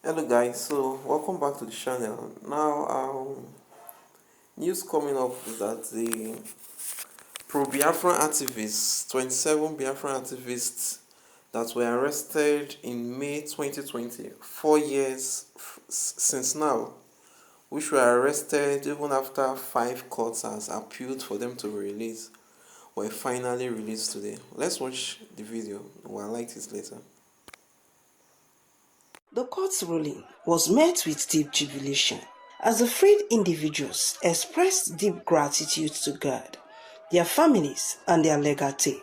Hello guys, so welcome back to the channel. Now, news coming up is that the pro-Biafra activists, 27 Biafra activists that were arrested in May 2020, 4 years since now, which were arrested even after 5 courts has appealed for them to be released, were finally released today. Let's watch the video. We'll like it later. The court's ruling was met with deep jubilation as the freed individuals expressed deep gratitude to God, their families, and their legatee.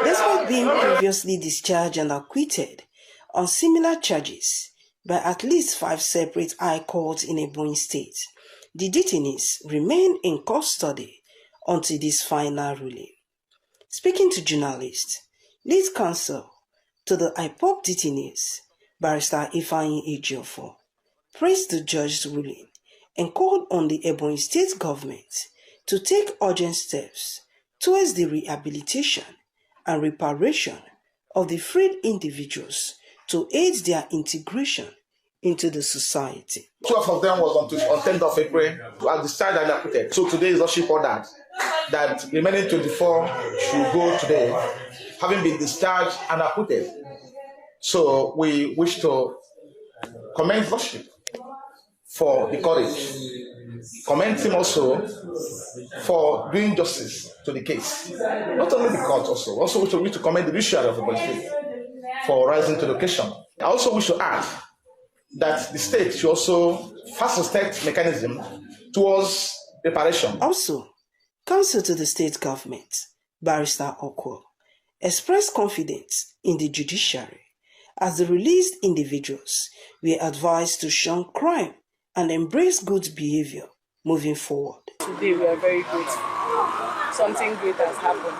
Despite being previously discharged and acquitted on similar charges by at least 5 separate high courts in Ebonyi State, the detainees remain in custody until this final ruling. Speaking to journalists, lead counsel to the Ipob detainees, Barrister Ifeanyi Ejiofor, praised the judge's ruling and called on the Ebonyi State government to take urgent steps towards the rehabilitation and reparation of the freed individuals to aid their integration into the society. 12 of them was on 10th of April, were discharged and acquitted. So today is lordship ordered that remaining 24 should go today, having been discharged and acquitted. So we wish to commend lordship for the courage. Commend him also for doing justice to the case. Not only the court, also we wish to commend the judiciary of the state for rising to the occasion. I also wish to add that the state should also fast-track mechanism towards reparation. Also, counsel to the state government, Barrister Okwo, expressed confidence in the judiciary as the released individuals were advised to shun crime and embrace good behavior moving forward. Today we are very grateful. Something great has happened.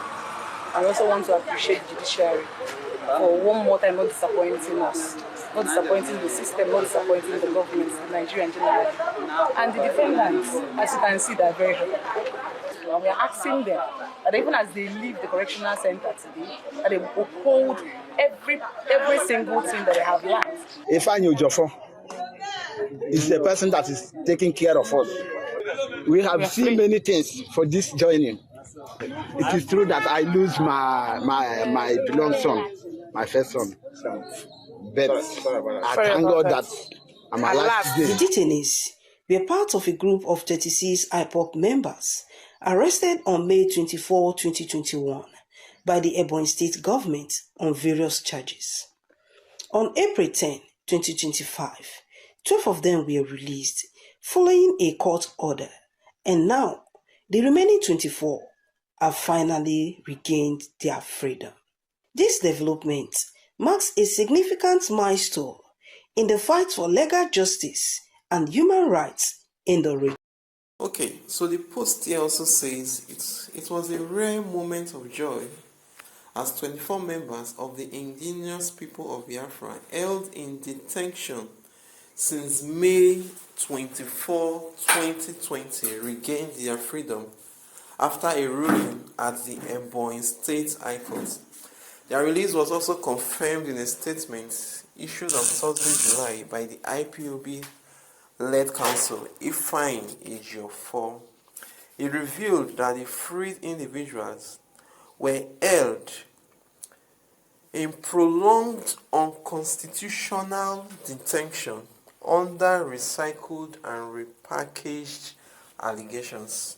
I also want to appreciate the judiciary for one more time not disappointing us, not disappointing the system, not disappointing the government, the Nigerian generally. And the defendants, as you can see, they are very happy. And we are asking them that even as they leave the correctional center today, that they uphold every single thing that they have learned. Ifeanyi Ejiofor is the person that is taking care of us. We have seen many things for this joining. It is true that I lose my beloved son, my first son. But I thank God that I'm alive today. The detainees were part of a group of 36 Ipob members arrested on May 24, 2021 by the Ebonyi State government on various charges. On April 10, 2025, 12 of them were released following a court order, and now the remaining 24 have finally regained their freedom. This development marks a significant milestone in the fight for legal justice and human rights in the region. Okay, so the post here also says it was a rare moment of joy as 24 members of the indigenous people of Biafra held in detention since May 24, 2020 regained their freedom after a ruling at the Ebonyi State High Court. Their release was also confirmed in a statement issued on Thursday, July by the IPOB-led counsel Ifeanyi Ejiofor. It revealed that the freed individuals were held in prolonged unconstitutional detention under recycled and repackaged allegations.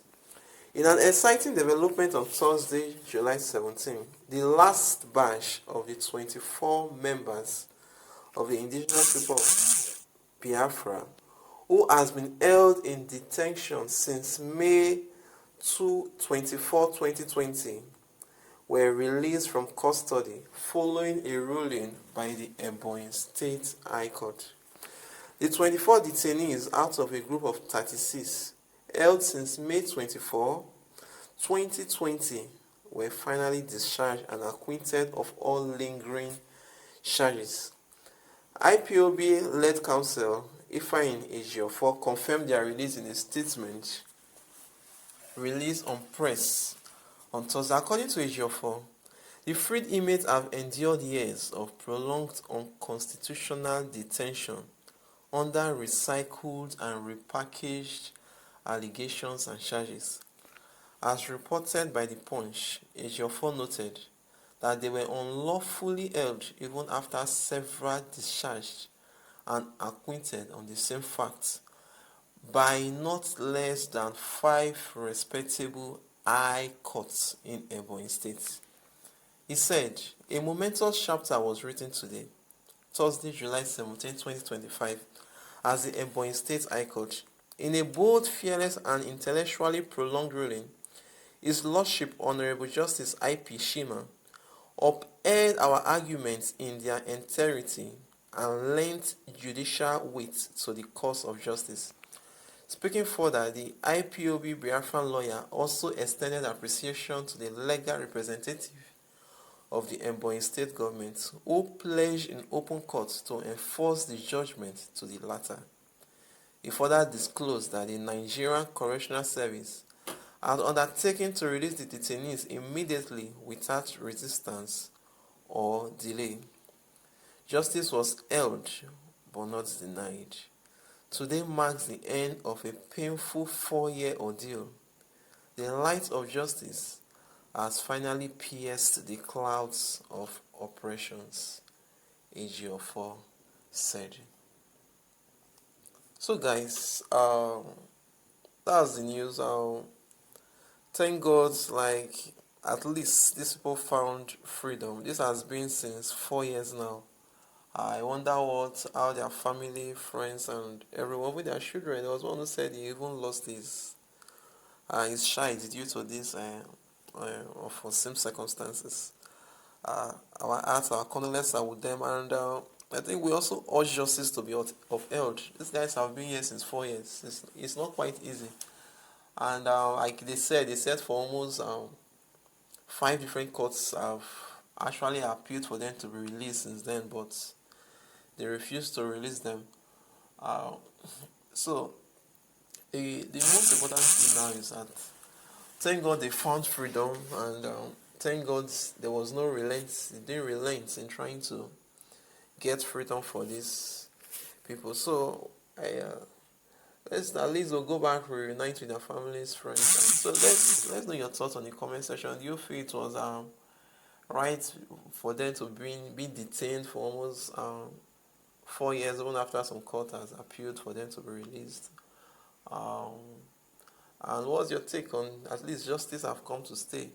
In an exciting development on Thursday, July 17, the last batch of the 24 members of the indigenous people of Biafra, who has been held in detention since May 24, 2020, were released from custody following a ruling by the Ebonyi State High Court. The 24 detainees out of a group of 36 held since May 24, 2020 were finally discharged and acquitted of all lingering charges. IPOB-led counsel Ifeanyi Ejiofor confirmed their release in a statement released on press on Thursday. According to Ejiofor, the freed inmates have endured years of prolonged unconstitutional detention under recycled and repackaged allegations and charges. As reported by The Punch, Ejiofor noted that they were unlawfully held even after several discharged and acquitted on the same facts by not less than 5 respectable high courts in Ebonyi State. He said, a momentous chapter was written today, Thursday, July 17, 2025, as the Ebonyi State High Court. In a bold, fearless, and intellectually prolonged ruling, His Lordship Honorable Justice I.P. Shima upheld our arguments in their entirety and lent judicial weight to the cause of justice. Speaking further, the Ipob Biafra lawyer also extended appreciation to the legal representative of the Ebonyi State government, who pledged in open court to enforce the judgment to the latter. He further disclosed that the Nigerian Correctional Service had undertaken to release the detainees immediately without resistance or delay. Justice was held but not denied. Today marks the end of a painful 4-year ordeal. The light of justice has finally pierced the clouds of oppressions, Ejiofor said. So guys, that's the news. Thank God, like, at least these people found freedom. This has been since 4 years now. I wonder how their family, friends, and everyone with their children. There was one who said he even lost his child due to this or for same circumstances. Our hearts, our condolences are with them, and I think we also urge justice to be upheld. These guys have been here since 4 years. It's not quite easy, and like they said for almost 5 different courts have actually appealed for them to be released since then, but they refused to release them. So the most important thing now is that thank God they found freedom, and thank God there was no relent. They didn't relent in trying to get freedom for these people. So let's at least we'll go back, reunite with their families, friends. And so let's know your thoughts on the comment section. Do you feel it was right for them to be detained for almost 4 years, even after some court has appealed for them to be released? And what's your take on at least justice have come to stay?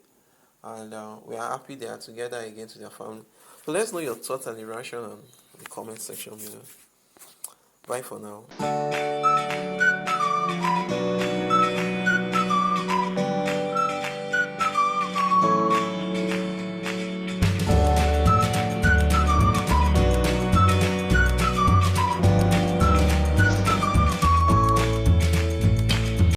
And we are happy they are together again to their family. So let's know your thoughts and the reaction on the comment section below. Bye for now.